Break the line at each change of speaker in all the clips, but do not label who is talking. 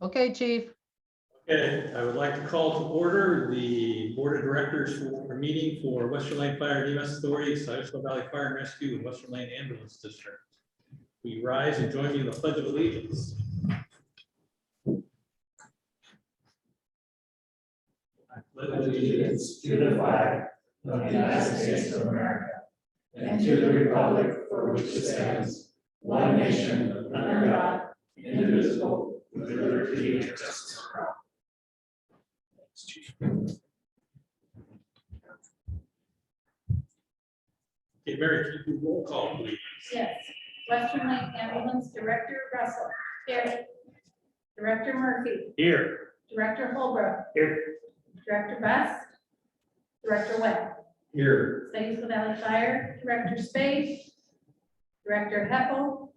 Okay, Chief.
Okay, I would like to call to order the Board of Directors for a meeting for Western Lane Fire and EMS Authority, Scioto Valley Fire and Rescue, and Western Lane Ambulance District. We rise and join me in the Pledge of Allegiance. I pledge
Allegiance to the flag of the United States of America and to the republic for which it stands, one nation under God, indivisible, with liberty and justice for all.
Okay, Mary, can you do roll call, please?
Yes. Western Lane Ambulance Director Russell. Here. Director Murphy.
Here.
Director Holbrook.
Here.
Director Best. Director Webb.
Here.
Scioto Valley Fire. Director Spade. Director Heppel.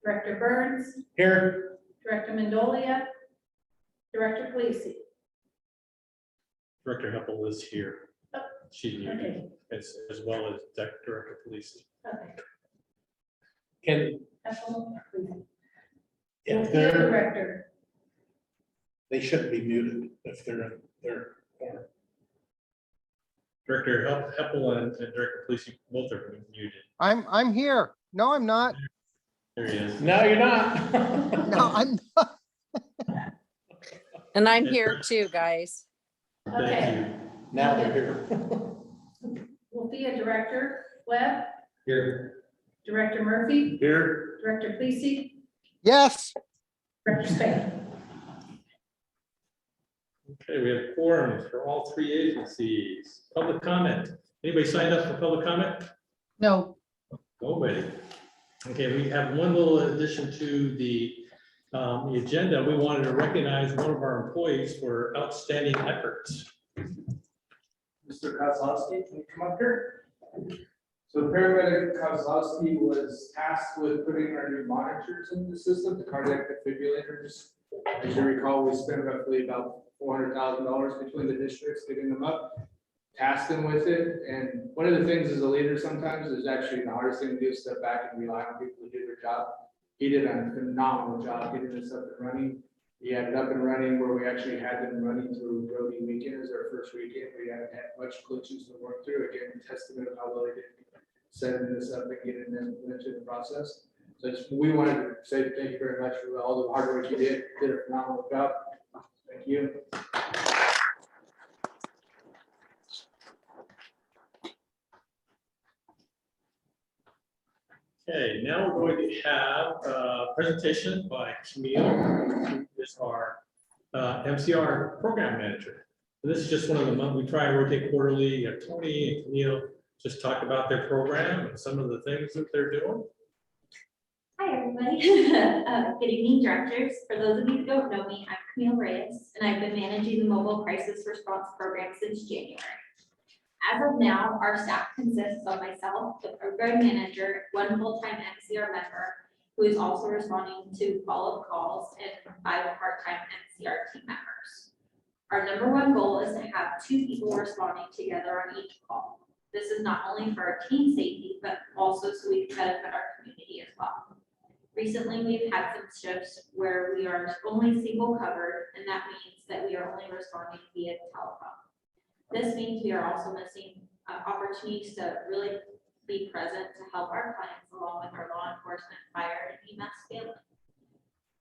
Director Burns.
Here.
Director Mendolia. Director Polisi.
Director Heppel is here.
Oh,
She's muted,
Okay.
as well as Director Police.
Okay.
Can,
Heppel, Polisi.
if
Field
they're,
Director.
they shouldn't be muted if they're in their corner.
Director Heppel and Director Police both are muted.
I'm here. No, I'm not.
There he is.
No, you're not.
No, I'm not.
And I'm here too, guys.
Thank
Okay.
you.
Now they're here.
WLFEA Director Webb.
Here.
Director Murphy.
Here.
Director Polisi.
Yes.
Director Spade.
Okay, we have quorums for all three agencies. Public comment. Anybody signed up for public comment?
No.
Nobody. Okay, we have one little addition to the agenda. We wanted to recognize one of our employees for outstanding efforts.
Mr. Kozlowski, can you come up here? So paramedic Kozlowski was tasked with putting our new monitors in the system, the cardiac defibrillators. As you recall, we spent roughly about $400,000 between the districts getting them up. Tasked them with it, and one of the things as a leader sometimes is actually the hardest thing to do is step back and rely on people to do their job. He did a phenomenal job getting this up and running. He had it up and running where we actually had them running through Brody weekend as our first weekend. We haven't had much glitches to work through. Again, testament of how well they did setting this up and getting them into the process. So we wanted to say thank you very much for all the hard work you did. Did a phenomenal job. Thank you.
Okay, now we're going to have a presentation by Camille, who is our MCR program manager. And this is just one of the months we try and rotate quarterly. You have Tony and Camille just talk about their program and some of the things that they're doing.
Hi, everybody. Good evening, directors. For those of you who don't know me, I'm Camille Reyes, and I've been managing the Mobile Crisis Response Program since January. As of now, our staff consists of myself, the program manager, one full-time MCR member, who is also responding to follow-up calls, and 5 part-time MCR team members. Our number one goal is to have 2 people responding together on each call. This is not only for our team safety, but also so we can benefit our community as well. Recently, we've had some shifts where we are only single covered, and that means that we are only responding via telephone. This means we are also missing opportunities to really be present to help our clients along with our law enforcement, fire, and EMS family.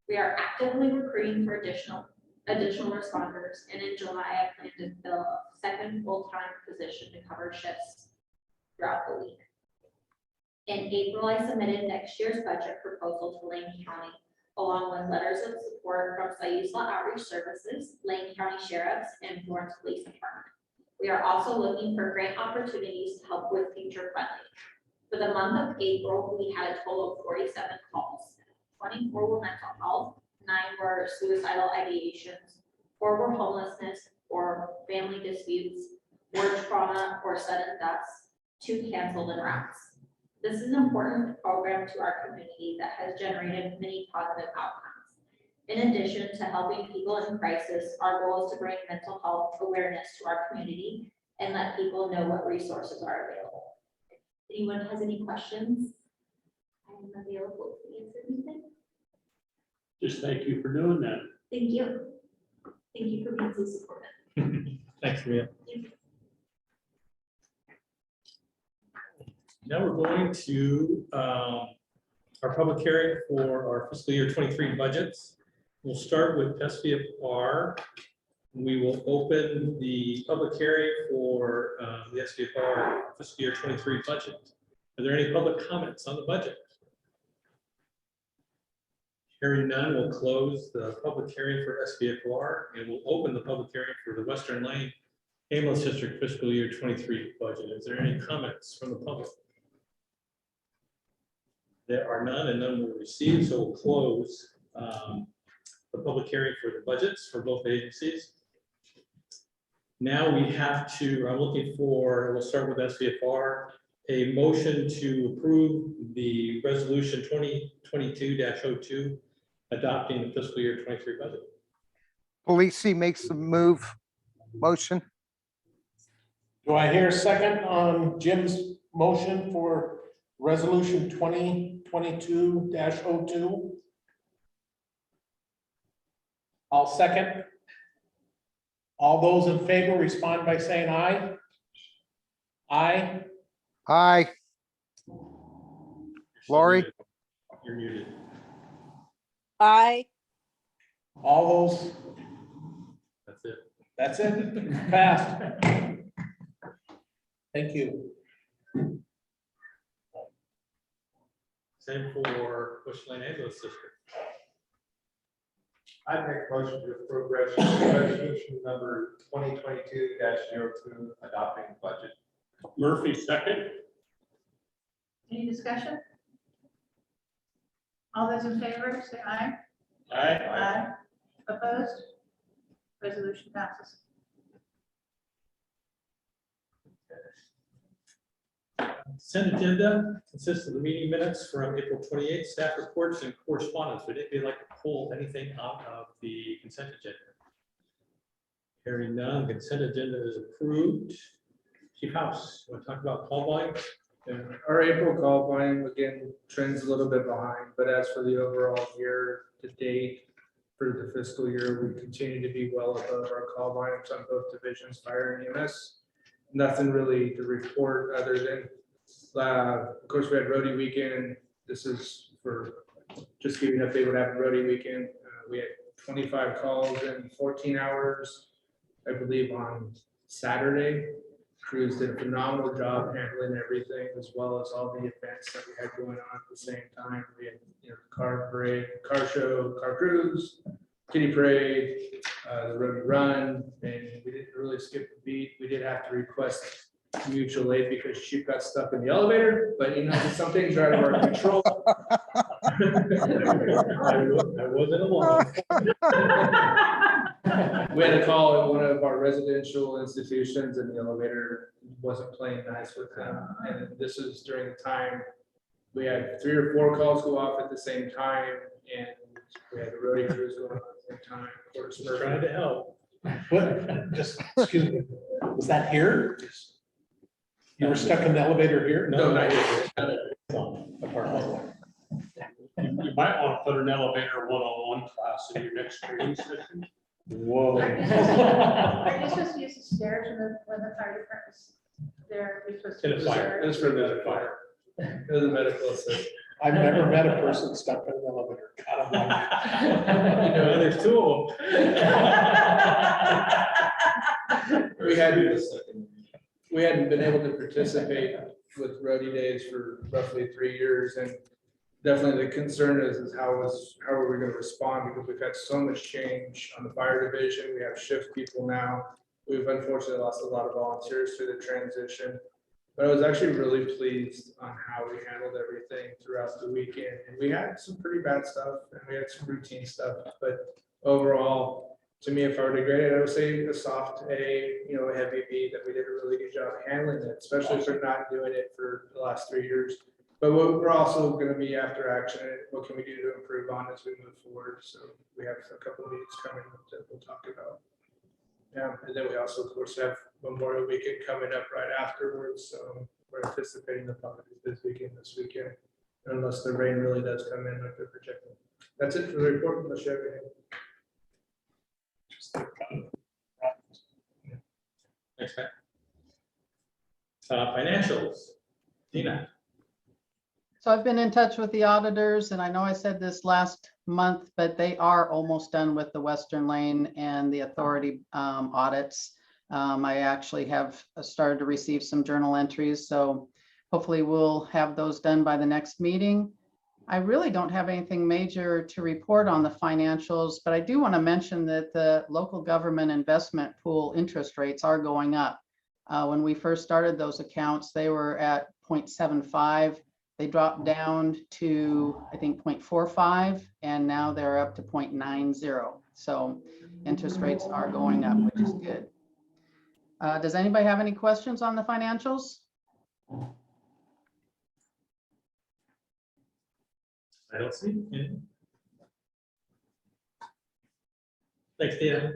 We are actively recruiting for additional responders, and in July, I plan to fill a second full-time position to cover shifts throughout the week. In April, I submitted next year's budget proposal to Lane County, along with letters of support from Scioto Outreach Services, Lane County Sheriffs, and Florence Police Department. We are also looking for grant opportunities to help with future funding. For the month of April, we had a total of 47 calls. 24 were mental health, 9 were suicidal ideations, 4 were homelessness or family disputes, 4 trauma or sudden deaths, 2 canceled en routes. This is an important program to our community that has generated many positive outcomes. In addition to helping people in crisis, our goal is to bring mental health awareness to our community and let people know what resources are available. If anyone has any questions, I am available.
Just thank you for doing that.
Thank you. Thank you for being so supportive.
Thanks, Camille. Now we're going to our public hearing for our fiscal year 23 budgets. We'll start with SVFR. We will open the public hearing for the SVFR fiscal year 23 budget. Are there any public comments on the budget? Hearing none, we'll close the public hearing for SVFR and we'll open the public hearing for the Western Lane Ambulance District fiscal year 23 budget. Is there any comments from the public? There are none and none were received, so we'll close the public hearing for the budgets for both agencies. Now we have to, I'm looking for, we'll start with SVFR, a motion to approve the resolution 2022-02, adopting the fiscal year 23 budget.
Polisi makes the motion.
Do I hear a second on Jim's motion for resolution 2022-02? I'll second. All those in favor respond by saying aye. Aye.
Aye. Lori?
You're muted.
Aye.
All those,
That's it.
that's it, passed. Thank you.
Same for Western Lane Ambulance District.
I make a motion to approve resolution number 2022-02, adopting budget.
Murphy, second.
Any discussion? All those in favor, say aye.
Aye.
Opposed? Resolution passes.
Consent agenda consists of the meeting minutes from April 28th, staff reports and correspondence. Would anybody like to pull anything out of the consent agenda? Hearing none, consent agenda is approved. Chief House, want to talk about call volume?
And our April call volume again trends a little bit behind, but as for the overall year to date for the fiscal year, we continue to be well above our call volumes on both divisions, fire and EMS. Nothing really to report other than, of course, we had roadie weekend. This is for just giving an update what happened roadie weekend. We had 25 calls in 14 hours, I believe, on Saturday. Crews did a phenomenal job handling everything, as well as all the events that we had going on at the same time. We had, car parade, car show, car cruise, kitty parade, the road run, and we didn't really skip a beat. We did have to request mutual aid because she got stuck in the elevator, but some things are out of our control.
I wasn't alone.
We had a call at one of our residential institutions and the elevator wasn't playing nice with them. And this is during the time, we had 3 or 4 calls go off at the same time and we had the roadie crews going on at the same time. Of course,
We're trying to help.
What, just, excuse me, was that here? You were stuck in the elevator here?
No, not yet.
Apartment.
You might want to put an elevator one-on-one class in your next training session.
Whoa.
Are you supposed to use the stairs when the fire department's there? You're supposed to
In a
use
fire.
the
It was for the fire. It was a medical assistant.
I've never met a person stuck in an elevator. God, I'm like,
There's 2 of them.
We hadn't been able to participate with roadie days for roughly 3 years, and definitely the concern is how are we going to respond, because we've had so much change on the fire division. We have shift people now. We've unfortunately lost a lot of volunteers through the transition, but I was actually really pleased on how we handled everything throughout the weekend. And we had some pretty bad stuff and we had some routine stuff, but overall, to me, if I were to grade it, I would say a soft A, a heavy B, that we did a really good job handling it, especially for not doing it for the last 3 years. But we're also going to be after action. What can we do to improve on as we move forward? So we have a couple of meetings coming up that we'll talk about. Yeah, and then we also, of course, have Memorial Weekend coming up right afterwards. So we're anticipating the public this weekend, unless the rain really does come in like they're projecting. That's it for the report from the sheriff.
Thanks, Matt. Financials, Dina.
So I've been in touch with the auditors, and I know I said this last month, but they are almost done with the Western Lane and the authority audits. I actually have started to receive some journal entries, so hopefully we'll have those done by the next meeting. I really don't have anything major to report on the financials, but I do want to mention that the local government investment pool interest rates are going up. When we first started those accounts, they were at 0.75. They dropped down to, I think, 0.45, and now they're up to 0.90. So interest rates are going up, which is good. Does anybody have any questions on the financials?
I don't see any. Thanks, Dina.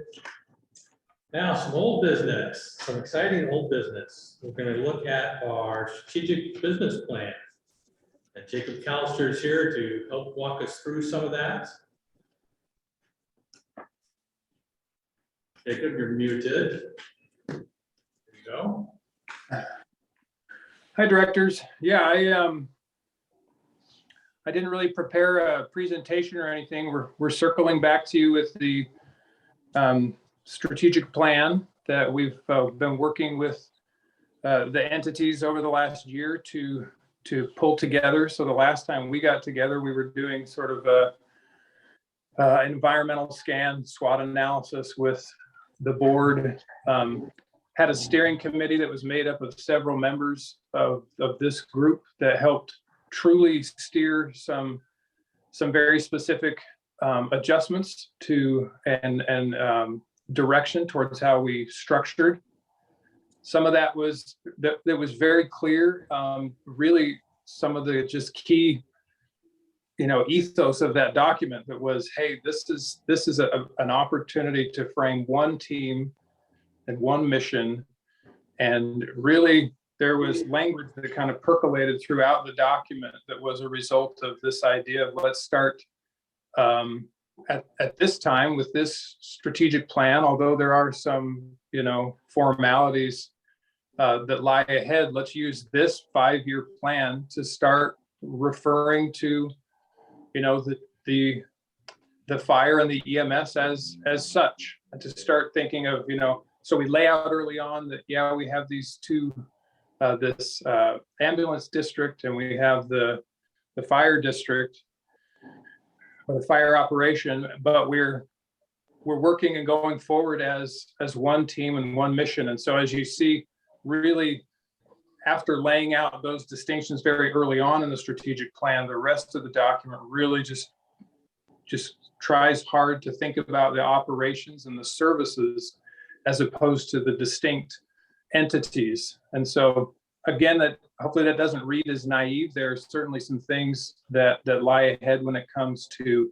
Now, some old business, some exciting old business. We're going to look at our strategic business plan. And Jacob Callister is here to help walk us through some of that. Jacob, you're muted. There you go.
Hi, directors. Yeah, I didn't really prepare a presentation or anything. We're circling back to you with the strategic plan that we've been working with the entities over the last year to pull together. So the last time we got together, we were doing sort of a environmental scan, SWOT analysis with the board. Had a steering committee that was made up of several members of this group that helped truly steer some very specific adjustments to and direction towards how we structured. Some of that was very clear. Really, some of the just key, ethos of that document that was, hey, this is an opportunity to frame one team and one mission, and really there was language that kind of percolated throughout the document that was a result of this idea of let's start at this time with this strategic plan, although there are some, formalities that lie ahead. Let's use this 5-year plan to start referring to, the fire and the EMS as such, and to start thinking of, so we lay out early on that, yeah, we have these two, this ambulance district, and we have the fire district, or the fire operation, but we're working and going forward as one team and one mission. And so as you see, really, after laying out those distinctions very early on in the strategic plan, the rest of the document really just tries hard to think about the operations and the services as opposed to the distinct entities. And so again, that hopefully that doesn't read as naive. There are certainly some things that lie ahead when it comes to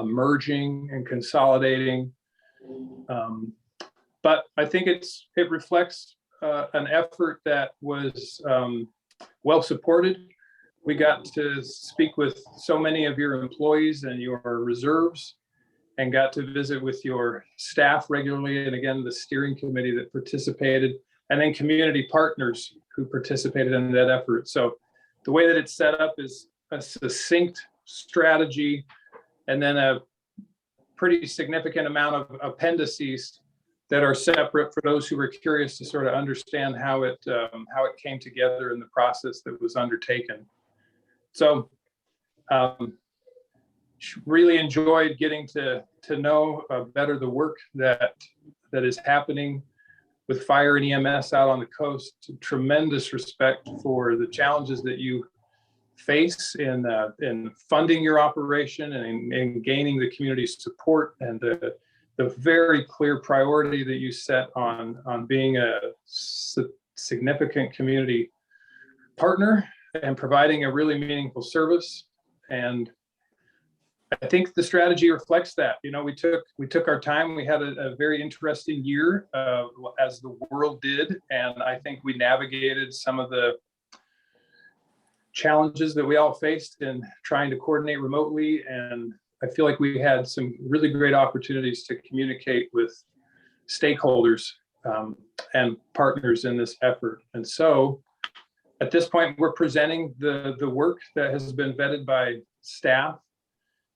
merging and consolidating. But I think it reflects an effort that was well supported. We got to speak with so many of your employees and your reserves, and got to visit with your staff regularly, and again, the steering committee that participated, and then community partners who participated in that effort. So the way that it's set up is a succinct strategy, and then a pretty significant amount of appendices that are separate for those who were curious to sort of understand how it came together in the process that was undertaken. So really enjoyed getting to know better the work that is happening with fire and EMS out on the coast. Tremendous respect for the challenges that you face in funding your operation and in gaining the community's support, and the very clear priority that you set on being a significant community partner and providing a really meaningful service. And I think the strategy reflects that. We took our time. We had a very interesting year, as the world did, and I think we navigated some of the challenges that we all faced in trying to coordinate remotely. And I feel like we had some really great opportunities to communicate with stakeholders and partners in this effort. And so at this point, we're presenting the work that has been vetted by staff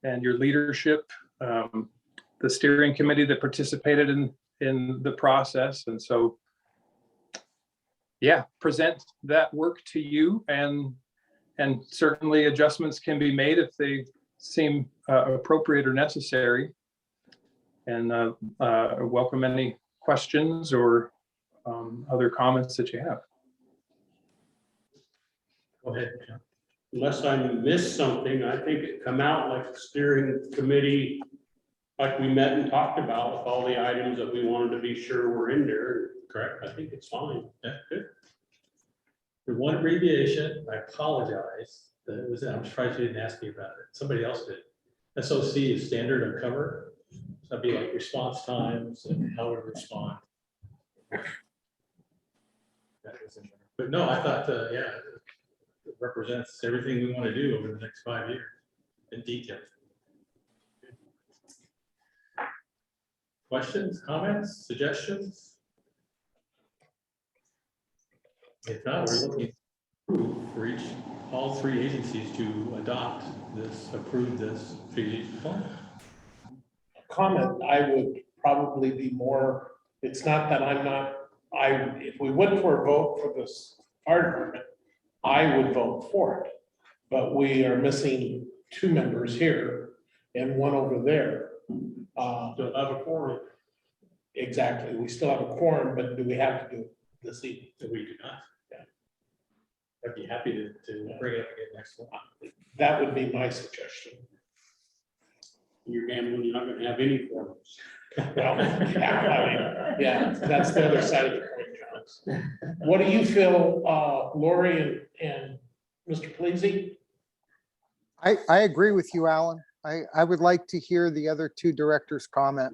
and your leadership, the steering committee that participated in the process. And so, yeah, present that work to you, and certainly adjustments can be made if they seem appropriate or necessary. And welcome any questions or other comments that you have.
Go ahead. Unless I missed something, I think it come out like the steering committee, like we met and talked about with all the items that we wanted to be sure were in there. Correct? I think it's fine.
Yeah, good. The one abbreviation, I apologize, that it was, I'm surprised you didn't ask me about it. Somebody else did. SOC is standard of cover. So that'd be like response times and how we respond. That was in there. But no, I thought, yeah, it represents everything we want to do over the next 5 years in detail. Questions, comments, suggestions? If not, we're looking for all three agencies to adopt this, approve this strategic plan.
Comment, I would probably be more, it's not that I'm not, if we went for a vote for this fire department, I would vote for it. But we are missing 2 members here and 1 over there.
Still have a quorum.
Exactly, we still have a quorum, but do we have to do it this evening?
We do not. Yeah. I'd be happy to bring it up again next one.
That would be my suggestion.
You're gambling, you're not gonna have any quorums.
Well, yeah, I mean, yeah, that's the other side of the coin, John. What do you feel, Lori and Mr. Pleasy?
I agree with you, Alan. I would like to hear the other 2 directors comment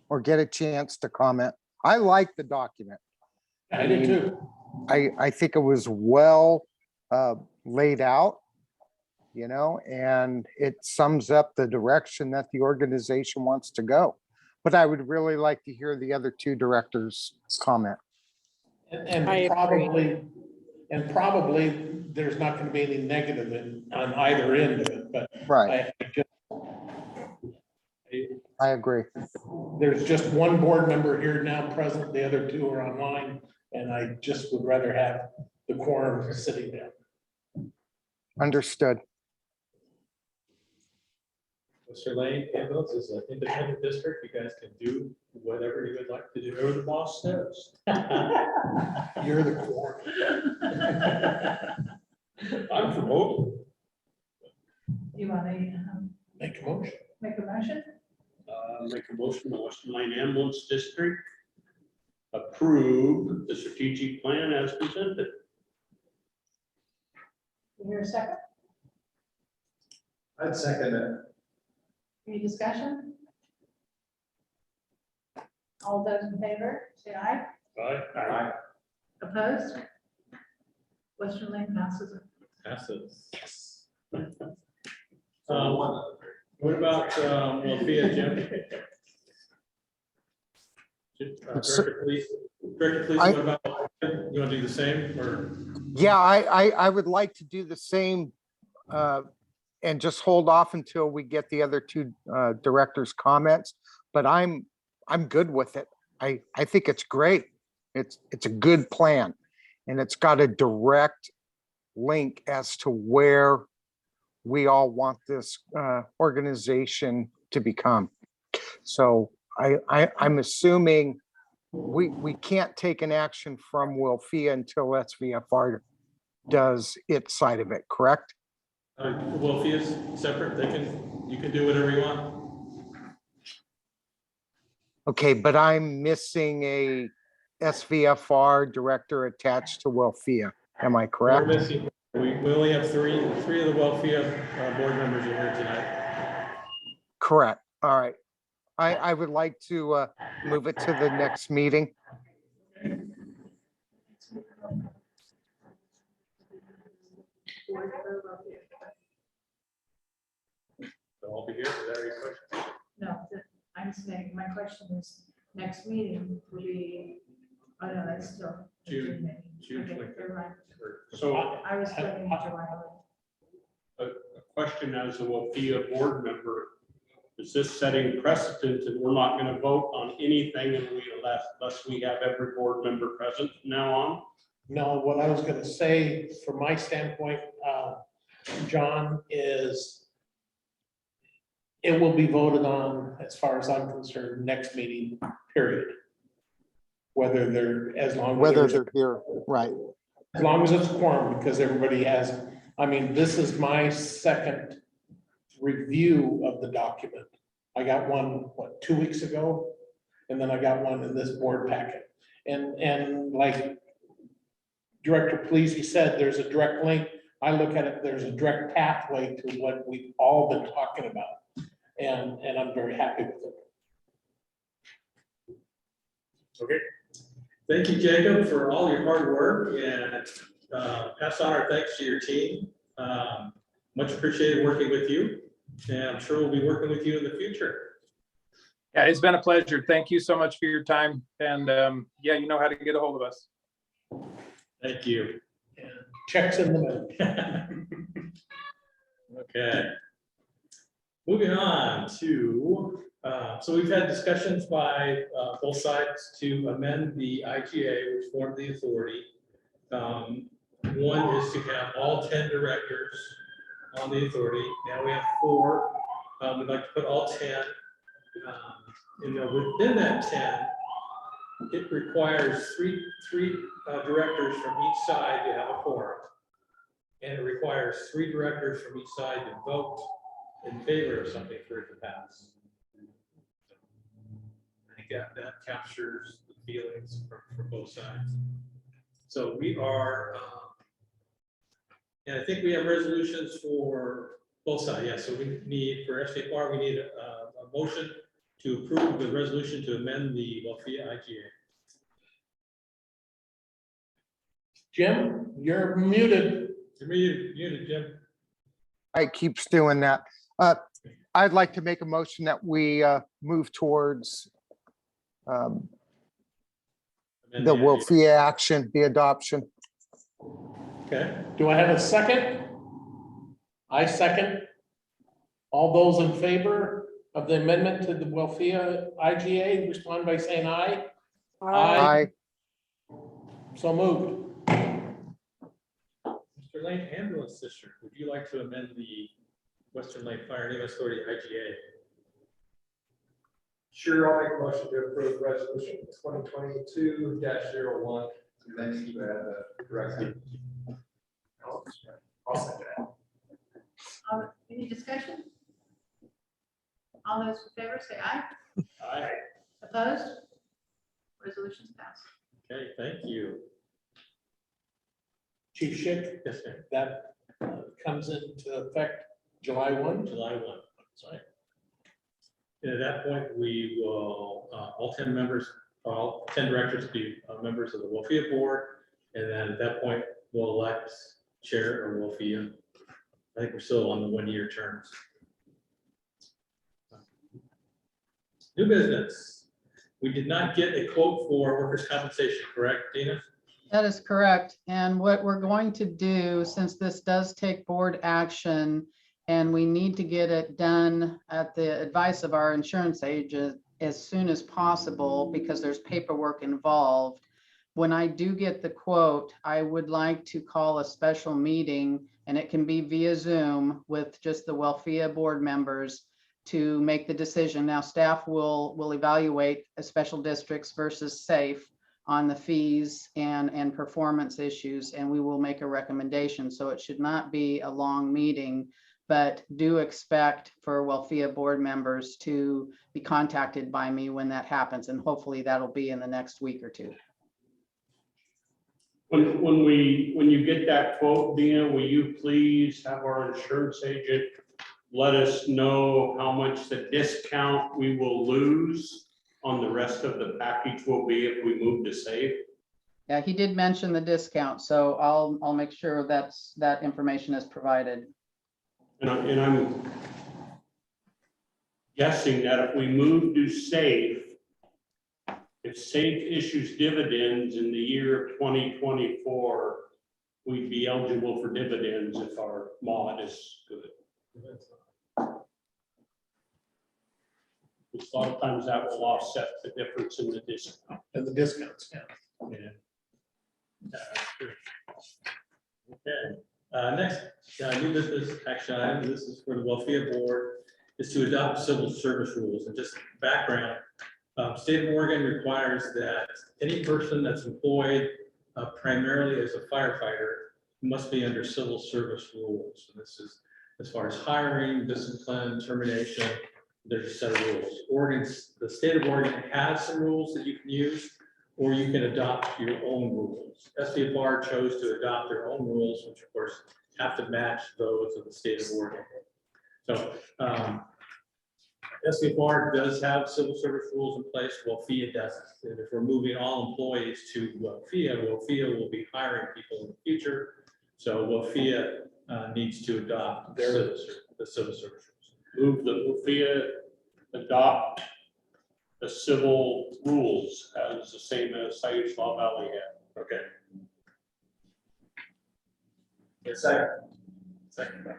or get a chance to comment. I like the document.
I do too.
I think it was well laid out, you know, and it sums up the direction that the organization wants to go. But I would really like to hear the other 2 directors comment.
And
I agree.
probably there's not going to be any negative on either end of it, but
Right, I agree.
there's just 1 board member here now present, the other 2 are online, and I just would rather have the quorum sitting there.
Understood.
Mr. Lane, ambulance is an independent district. You guys can do whatever you would like to do.
Whatever the boss says.
You're the quorum.
I'm for both.
You want to
Make a motion.
make a motion?
Make a motion, the Western Line Ambulance District approve the strategic plan as presented.
You hear a second?
I'd second it.
Any discussion? All those in favor, say aye.
Aye.
Opposed? Western Lane passes.
Passes. What about, WLFEA, Jim? Director of Police, what about, you want to do the same, or?
Yeah, I would like to do the same and just hold off until we get the other 2 directors' comments. But I'm good with it. I think it's great. It's a good plan, and it's got a direct link as to where we all want this organization to become. So I'm assuming we can't take an action from WLFEA until SVFR does its side of it, correct?
WLFEA is separate, you can do whatever you want.
Okay, but I'm missing a SVFR director attached to WLFEA. Am I
We're
correct?
missing, we only have three of the WLFEA board members are here tonight.
Correct. All right. I would like to move it to the next meeting.
board for WLFEA.
They'll all be here. Is that your question?
No, I'm saying, my question is, next meeting will be, oh no, that's still. the
June-
meeting.
June
Okay,
23rd.
never mind.
So
I was looking at July 11th.
A question as a WLFEA board member, is this setting precedent that we're not gonna vote on anything unless we have every board member present from now on?
No, what I was gonna say, from my standpoint, John, is it will be voted on, as far as I'm concerned, next meeting, period. Whether they're, as long as.
Whether
there's-
they're here, right.
As long as it's quorum, because everybody has, I mean, this is my second review of the document. I got one, 2 weeks ago? And then I got one in this board packet. And like Director Pleasy said, there's a direct link. I look at it, there's a direct pathway to what we've all been talking about. And I'm very happy with it.
Okay. Thank you, Jacob, for all your hard work, and pass on our thanks to your team. Much appreciated working with you, and I'm sure we'll be working with you in the future.
Yeah, it's been a pleasure. Thank you so much for your time. And yeah, you know how to get a hold of us.
Thank you.
And checks in the mail.
Okay. Moving on to, so we've had discussions by both sides to amend the IGA, which formed the authority. One is to have all 10 directors on the authority. Now we have 4. We'd like to put all 10. Within that 10, it requires three directors from each side to have a quorum. And it requires 3 directors from each side to vote in favor of something for it to pass. I think that captures the feelings from both sides. So we are, and I think we have resolutions for both sides. Yeah, so we need, for SVFR, we need a motion to approve the resolution to amend the WLFEA IGA.
Jim, you're muted.
You're muted, Jim.
I keeps doing that. I'd like to make a motion that we move towards
Amend
the
IGA.
WLFEA action, the adoption.
Okay,
Do I have a second? I second. All those in favor of the amendment to the WLFEA IGA, respond by saying aye.
I,
So moved.
Mr. Lane, ambulance district, would you like to amend the Western Lane Fire and EMS Authority IGA?
Sure, I'll make a motion to approve resolution 2022-01. And then you add the direct. I'll second that.
Any discussion? All those in favor say aye.
Aye.
Opposed? Resolution's passed.
Okay, thank you.
Chief Schick,
Yes, ma'am.
that comes into effect July 1.
July 1. Sorry. And at that point, we will, all 10 members, all 10 directors be members of the WLFEA board. And then at that point, we'll elect chair or WLFEA. I think we're still on the 1-year terms. New business. We did not get a quote for workers' compensation, correct, Dina?
That is correct. And what we're going to do, since this does take board action and we need to get it done at the advice of our insurance agent as soon as possible because there's paperwork involved. When I do get the quote, I would like to call a special meeting, and it can be via Zoom with just the WLFEA board members to make the decision. Now, staff will evaluate special districts versus safe on the fees and performance issues, and we will make a recommendation. So it should not be a long meeting, but do expect for WLFEA board members to be contacted by me when that happens, and hopefully that'll be in the next week or 2.
When you get that quote, Dina, will you please have our insurance agent let us know how much the discount we will lose on the rest of the package will be if we move to safe?
Yeah, he did mention the discount, so I'll make sure that information is provided.
And I'm guessing that if we move to SAFE, if SAFE issues dividends in the year of 2024, we'd be eligible for dividends if our mod is good. A lot of times that will offset the difference in the discount.
And the discounts, yeah.
Yeah. Okay, next, new business action item, this is for the WLFEA board, is to adopt civil service rules. And just background, state of Oregon requires that any person that's employed primarily as a firefighter must be under civil service rules. And this is as far as hiring, discipline, termination, there's a set of rules. The state of Oregon has some rules that you can use, or you can adopt your own rules. SVFR chose to adopt their own rules, which of course have to match those of the state of Oregon. So SVFR does have civil service rules in place, WLFEA doesn't. And if we're moving all employees to WLFEA, WLFEA will be hiring people in the future. So WLFEA needs to adopt the civil service rules.
Move the WLFEA adopt the civil rules as the same as Saginaw Valley had.
Okay.
Yes, sir.
Second.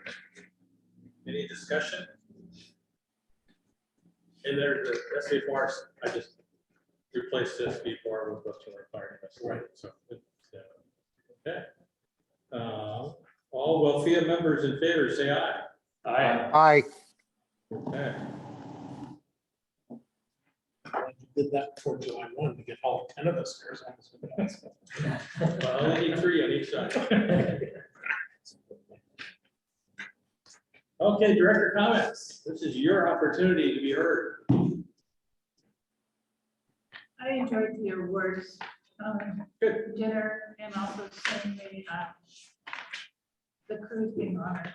Any discussion? And there, the SVFR, I just replaced SVFR with what's required. Right. So, okay. All WLFEA members in favor, say aye.
Aye.
Aye.
Okay.
Did that before July 1 to get all 10 of us there.
Well, I only need 3 on each side. Okay, director comments. This is your opportunity to be heard.
I enjoyed your words,
Good.
dinner, and also saying the cruise being honored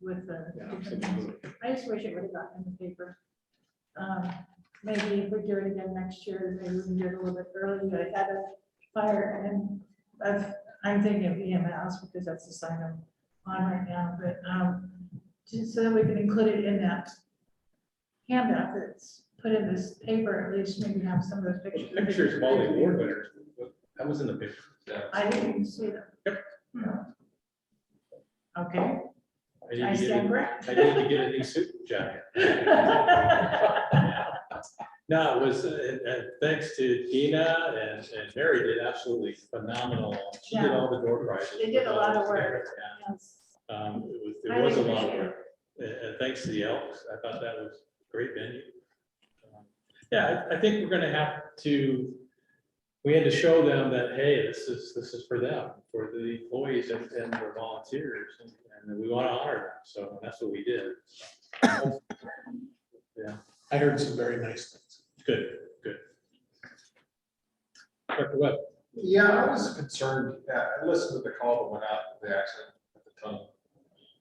with the different things. I just wish it would have gotten in the paper. Maybe if we do it again next year, maybe we can do it a little bit early. I had a fire and I'm thinking of EMS because that's the sign I'm on right now, but just so that we can include it in that handout that's put in this paper, at least maybe have some of those pictures.
Pictures of all the award winners. That was in the paper.
I didn't see them.
Yep.
Okay,
I need
I
to get
stand
a-
corrected.
I need to get a new suit jacket. No, it was, thanks to Dina and Mary did absolutely phenomenal. She did all the door prizes.
They did a lot of work.
Yeah.
Yes.
It was a lot of work. And thanks to the Elks, I thought that was a great venue. Yeah, I think we're gonna have to, we had to show them that, hey, this is for them, for the employees and the volunteers, and we want to honor them. So that's what we did. Yeah,
I heard some very nice things.
good. Dr. Webb.
Yeah, I was concerned, I listened to the call that went out to the accident at the tunnel.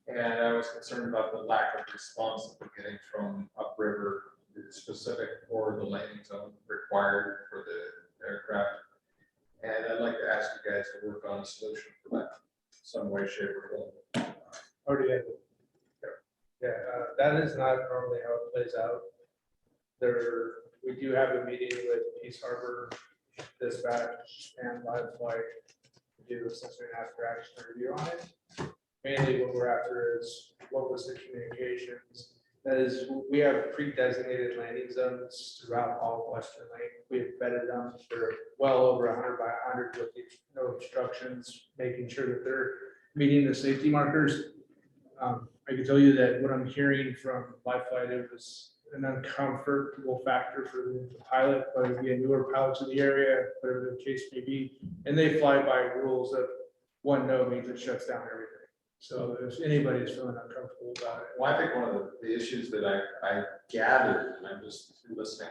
And I was concerned about the lack of response that we're getting from upriver, specific for the landing zone required for the aircraft. And I'd like to ask you guys to work on a solution for that, some way, shape, or form.
Already had. Yeah, that is not normally how it plays out. We do have a meeting with Peace Harbor Dispatch and Live Flight to do a sensory and after action review on it. Mainly what we're after is what was the communications. That is, we have pre-designated landing zones throughout all of Western Lake. We have vetted them. They're well over 100 by 100 with no obstructions, making sure that they're meeting the safety markers. I can tell you that what I'm hearing from Life Flight, it was an uncomfortable factor for the pilot, whether it be a newer pilot to the area, whatever the case may be. And they fly by rules of one no means it shuts down everything. So if anybody is feeling uncomfortable about it.
Well, I think one of the issues that I gathered, and I'm just listening,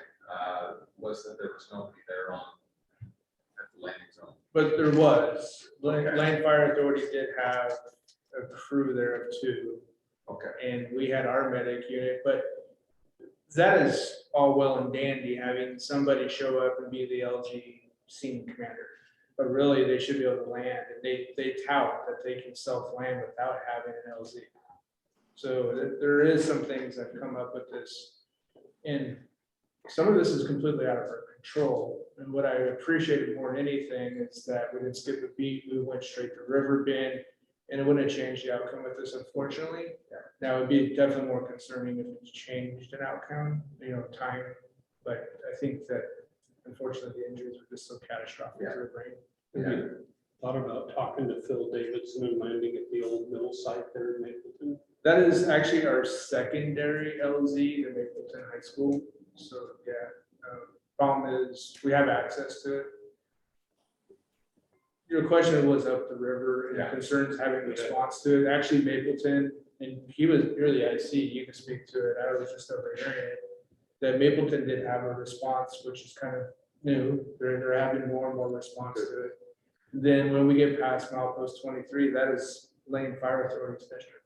was that there was nobody there at the landing zone.
But there was, Land Fire Authority did have a crew there of 2.
Okay.
And we had our medic unit, but that is all well and dandy, having somebody show up and be the LG scene commander. but really they should be able to land, and they tout that they can self-land without having an LZ. So there is some things that come up with this, and some of this is completely out of our control. And what I appreciated more than anything is that we didn't skip a beat, we went straight to River Bend, and it wouldn't have changed the outcome with this, unfortunately. Now, it'd be definitely more concerning if it's changed an outcome, time, but I think that unfortunately the injuries were just so catastrophic to the brain.
Have you thought about talking to Phil Davidson and landing at the old mill site there in Mapleton?
That is actually our secondary LZ, the Mapleton High School. So, yeah, problem is we have access to it. Your question was up the river and concerns having response to it. Actually, Mapleton, and you're the IC, you can speak to it. I was just overhearing it. That Mapleton did have a response, which is kind of new. They're having more and more response to it. Then when we get past milepost 23, that is Lane Fire Authority's district.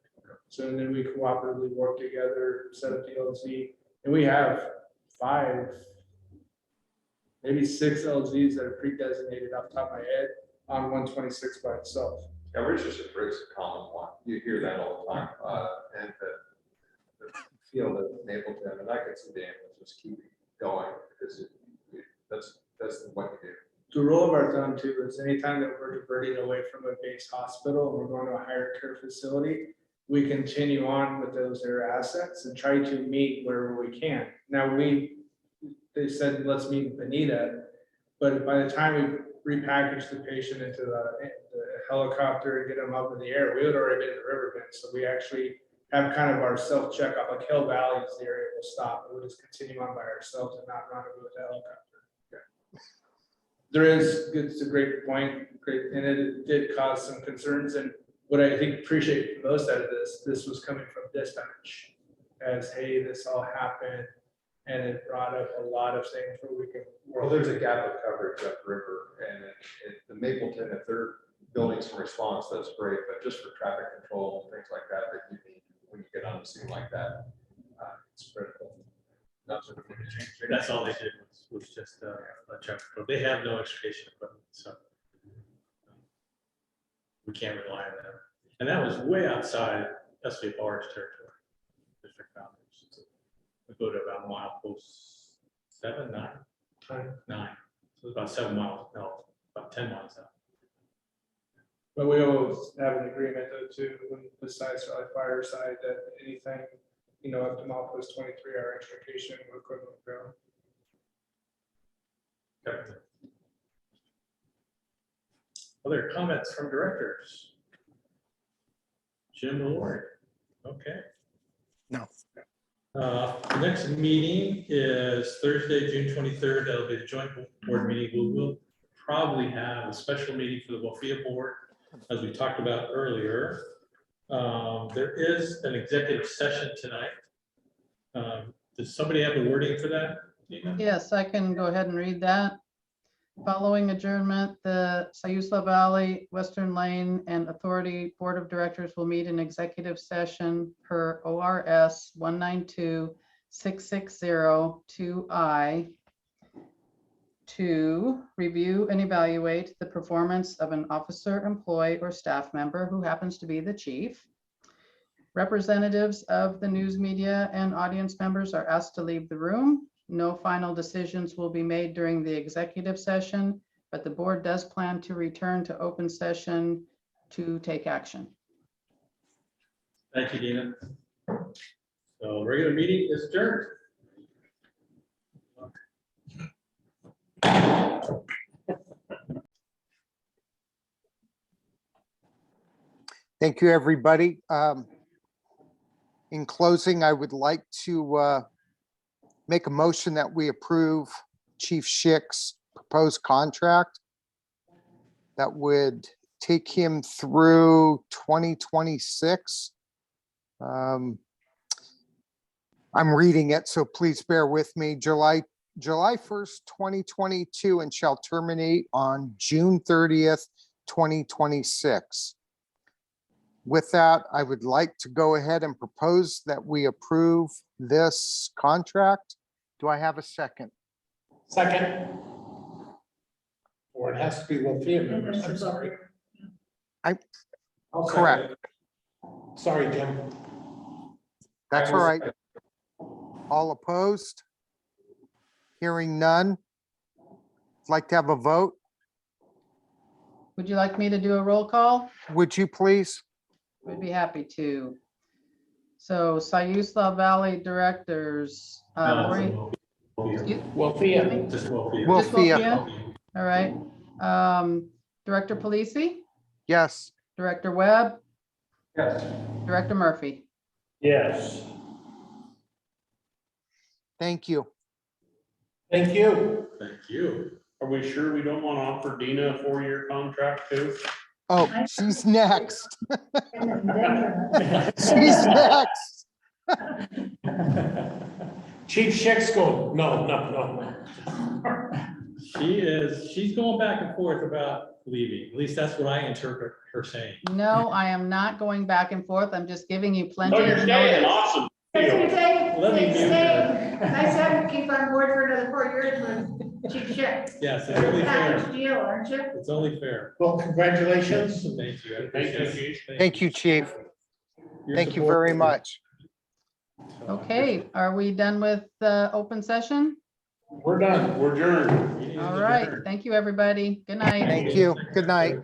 So then we cooperatively work together, set up the LZ, and we have 5, maybe 6 LZs that are pre-designated off the top of my head on 126 by itself.
Yeah, Richardson Bridge is a common one. You hear that all the time. And the field of Mapleton, and I could see the ambulance just keep going because that's what you do.
The rule of our thumb too is anytime that we're diverting away from a base hospital and we're going to a higher care facility, we continue on with those their assets and try to meet wherever we can. Now they said, let's meet in Bonita, but by the time we repackage the patient into the helicopter and get them up in the air, we had already been in the river bend. So we actually have kind of our self-checkup, like Hill Valley is the area we'll stop. We'll just continue on by ourselves and not run over with the helicopter. It's a great point, and it did cause some concerns. And what I think appreciate most out of this was coming from dispatch as, hey, this all happened. And it brought up a lot of things where we can.
Well, there's a gap of coverage upriver, and the Mapleton, if they're building some response, that's great, but just for traffic control and things like that you need when you get on the scene like that, it's critical. That's what we're going to change.
That's all they did was just a check. They have no extrication equipment, so we can't rely on them. And that was way outside SVFR's territory, district boundaries. We go to about milepost 7, 9. 9. So it's about 7 miles, no, about 10 miles out.
But we always have an agreement though too, besides like fire side, that anything, up to milepost 23, our extrication equipment will go.
Okay. Other comments from directors? Jim Lord. Okay.
No.
The next meeting is Thursday, June 23rd. That'll be the joint board meeting. We will probably have a special meeting for the WLFEA board, as we talked about earlier. There is an executive session tonight. Does somebody have a wording for that? Nina?
Yes, I can go ahead and read that. Following adjournment, the Sayusla Valley, Western Lane, and Authority Board of Directors will meet in executive session per ORS 192-660-2I to review and evaluate the performance of an officer, employee, or staff member who happens to be the chief. Representatives of the news media and audience members are asked to leave the room. No final decisions will be made during the executive session, but the board does plan to return to open session to take action.
Thank you, Dina. So regular meeting is adjourned.
Thank you, everybody. In closing, I would like to make a motion that we approve Chief Schick's proposed contract that would take him through 2026. I'm reading it, so please bear with me. July 1st, 2022, and shall terminate on June 30th, 2026. With that, I would like to go ahead and propose that we approve this contract. Do I have a second?
Second. Or it has to be WLFEA
And
members,
that's
I'm
the
sorry.
vote.
I'll second
Correct.
it. Sorry, Jim.
That's all right. All opposed? Hearing none? Like to have a vote?
Would you like me to do a roll call?
Would you please?
We'd be happy to. So Siuslaw Valley Directors, Lori, excuse-
WLFEA.
Just WLFEA.
Will
Just
Fia,
WLFEA? All right. Director Polisi,
yes.
Director Webb,
Yes.
Director Murphy.
Yes.
Thank you.
Thank you.
Thank you.
Are we sure we don't want to offer Dina a 4-year contract too?
Oh, she's next.
And then
She's next.
Chief Schick's going, no.
She's going back and forth about leaving. At least that's what I interpret her saying.
No, I am not going back and forth. I'm just giving you plenty
Oh,
of
you're staying,
notice.
awesome.
That's what I'm saying.
Let me
It's
mute
staying. Nice to have you keep on board for another 4 years with Chief Schick.
Yes, it's only
Package
fair.
deal, aren't you?
It's only fair.
Well, congratulations.
Thank you. I
Thank you,
appreciate it.
Chief.
Thank you, Chief.
Your
Thank you
support.
very much.
Okay, are we done with the open session?
We're done.
We're adjourned.
Meeting is
All right,
adjourned.
thank you, everybody. Good night.
Thank you. Good night.